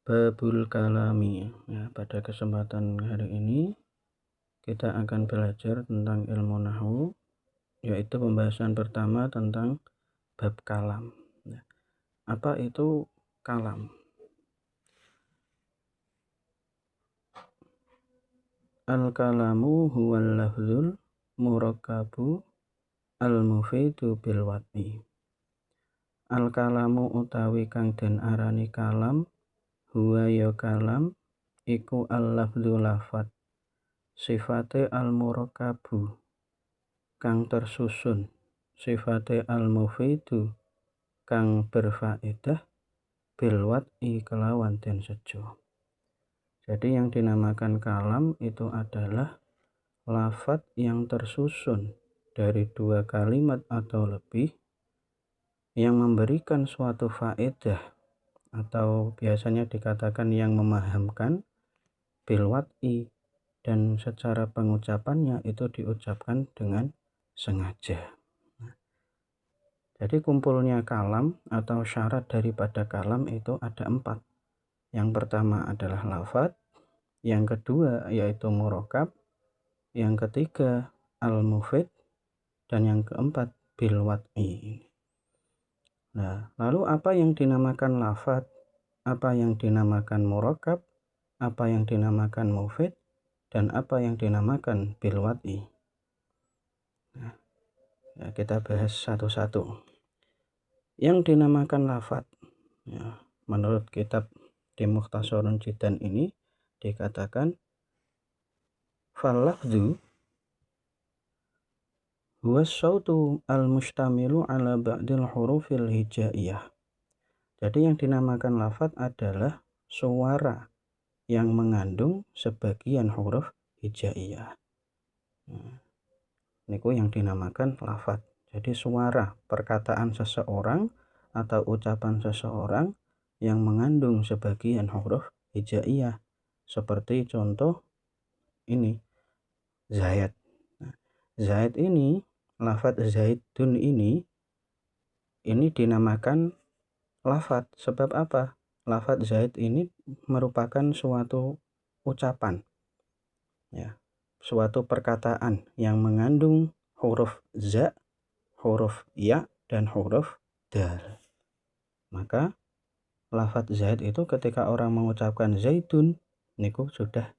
Babul kalami. Ya, pada kesempatan hari ini kita akan belajar tentang ilmu nahwu, yaitu pembahasan pertama tentang bab kalam. Ya, apa itu kalam? Al-kalamu huwal lafzul murakkabu al-mufidu bil wad'i. Al-kalamu utawi kang den arani kalam, huwa ya kalam iku al-lafzu lafat, sifate al-murakkabu kang tersusun, sifate al-mufidu kang berfaedah, bil wad'i kelawan den sejo. Jadi yang dinamakan kalam itu adalah lafat yang tersusun dari dua kalimat atau lebih yang memberikan suatu faedah atau biasanya dikatakan yang memahamkan, bil wad'i, dan secara pengucapannya itu diucapkan dengan sengaja. Jadi kumpulnya kalam atau syarat daripada kalam itu ada 4. Yang pertama adalah lafaz, yang kedua yaitu murakkab, yang ketiga al-mufid, dan yang keempat bil wad'i. Nah, lalu apa yang dinamakan lafaz, apa yang dinamakan murakkab, apa yang dinamakan mufid, dan apa yang dinamakan bil wad'i? Nah, ya, kita bahas satu-satu. Yang dinamakan lafaz, ya, menurut kitab di Mukhtasarun Jiddan ini dikatakan fal-lafzu huwa sautu al-mustamilu ala ba'dil hurufil hijaiyah. Jadi yang dinamakan lafaz adalah suara yang mengandung sebagian huruf hijaiyah. Niku yang dinamakan lafaz. Jadi suara perkataan seseorang atau ucapan seseorang yang mengandung sebagian huruf hijaiyah. Seperti contoh ini, Zaid. Nah, Zaid ini, lafaz Zaidun ini dinamakan lafaz. Sebab apa? Lafaz Zaid ini merupakan suatu ucapan, ya, suatu perkataan yang mengandung huruf za, huruf ya, dan huruf dal. Maka lafaz Zaid itu ketika orang mengucapkan Zaidun, niku sudah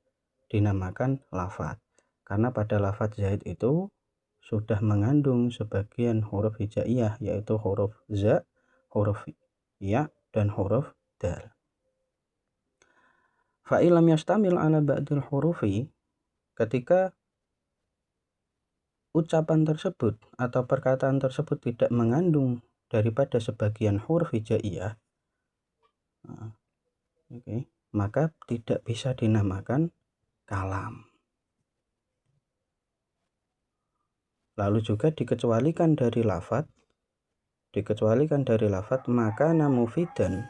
dinamakan lafaz. Karena pada lafaz Zaid itu sudah mengandung sebagian huruf hijaiyah, yaitu huruf za, huruf ya, dan huruf dal. Fa'ilam yastamil ala ba'dil hurufi, ketika ucapan tersebut atau perkataan tersebut tidak mengandung daripada sebagian huruf hijaiyah, maka tidak bisa dinamakan kalam. Lalu juga dikecualikan dari lafaz, maka mufidan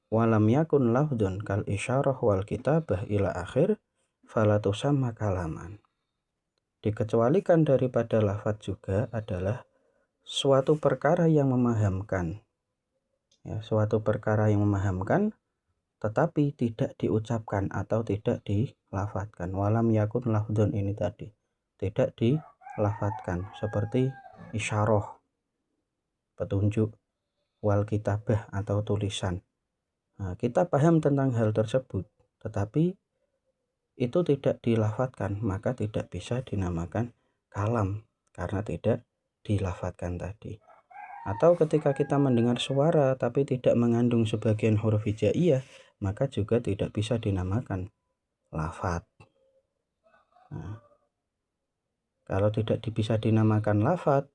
walam yakun lafdun kal isyarah wal kitabah ila akhir fala tusamma kalaman. Dikecualikan daripada lafaz juga adalah suatu perkara yang memahamkan, ya, suatu perkara yang memahamkan tetapi tidak diucapkan atau tidak dilafadzkan. Walam yakun lafdun ini tadi tidak dilafadzkan, seperti isyarah, petunjuk, wal kitabah atau tulisan. Nah, kita paham tentang hal tersebut tetapi itu tidak dilafadzkan, maka tidak bisa dinamakan kalam karena tidak dilafadzkan tadi. Atau ketika kita mendengar suara tapi tidak mengandung sebagian huruf hijaiyah, maka juga tidak bisa dinamakan lafaz. Nah, kalau tidak bisa dinamakan lafaz,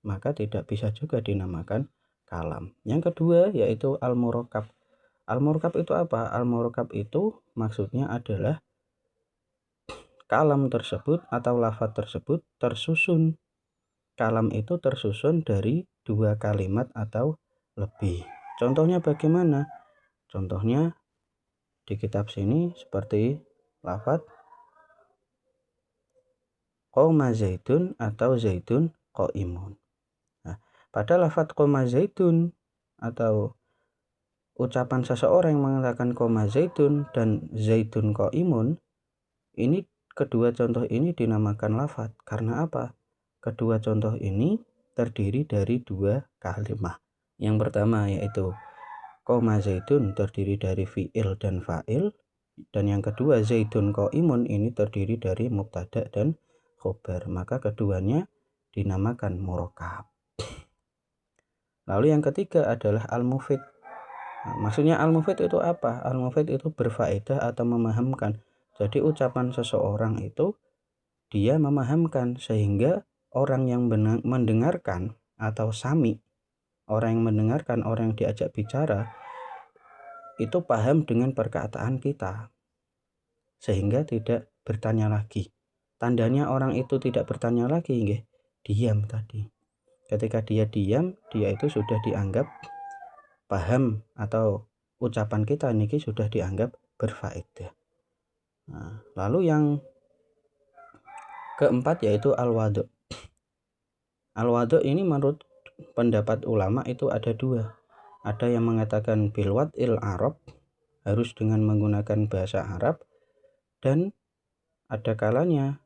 maka tidak bisa juga dinamakan kalam. Yang kedua yaitu al-murakkab. Al-murakkab itu apa? Al-murakkab itu maksudnya adalah kalam tersebut atau lafaz tersebut tersusun. Kalam itu tersusun dari dua kalimat atau lebih. Contohnya bagaimana? Contohnya di kitab sini seperti lafaz qoma zaidun atau zaidun qaimun. Nah, pada lafaz qoma zaidun atau ucapan seseorang yang mengatakan koma zaitun dan zaitun qaimun, ini kedua contoh ini dinamakan lafadz. Karena apa? Kedua contoh ini terdiri dari dua kalimat. Yang pertama yaitu koma zaitun terdiri dari fi'il dan fa'il, dan yang kedua zaitun qaimun ini terdiri dari mubtada dan khobar, maka keduanya dinamakan murakkab. Lalu yang ketiga adalah al-mufid. Maksudnya al-mufid itu apa? Al-mufid itu berfaedah atau memahamkan. Jadi ucapan seseorang itu dia memahamkan, sehingga orang yang mendengarkan atau sami, orang yang mendengarkan, orang yang diajak bicara itu paham dengan perkataan kita, sehingga tidak bertanya lagi. Tandanya orang itu tidak bertanya lagi, nggih, diam tadi. Ketika dia diam, dia itu sudah dianggap paham, atau ucapan kita niki sudah dianggap berfaedah. Nah, lalu yang keempat yaitu al-wadu'. Al-wadu' ini menurut pendapat ulama itu ada dua. Ada yang mengatakan bil wad'il arab, harus dengan menggunakan bahasa Arab, dan ada kalanya,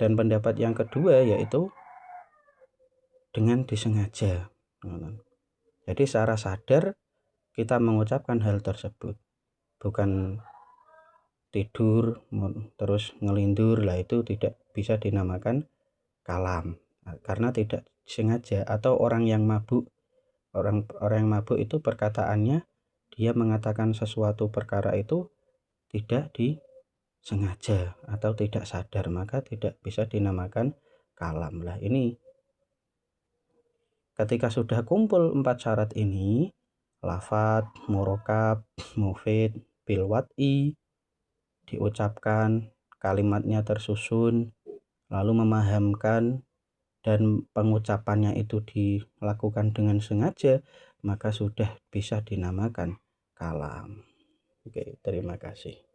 dan pendapat yang kedua yaitu dengan disengaja. Jadi secara sadar kita mengucapkan hal tersebut, bukan tidur terus ngelindur, lah itu tidak bisa dinamakan kalam karena tidak sengaja. Atau orang yang mabuk, orang yang mabuk itu perkataannya dia mengatakan sesuatu perkara itu tidak disengaja atau tidak sadar, maka tidak bisa dinamakan kalam. Lah ini ketika sudah kumpul 4 syarat ini, lafadz, murakkab, mufid, bil wad'i, diucapkan, kalimatnya tersusun, lalu memahamkan, dan pengucapannya itu dilakukan dengan sengaja, maka sudah bisa dinamakan kalam. Oke, terima kasih.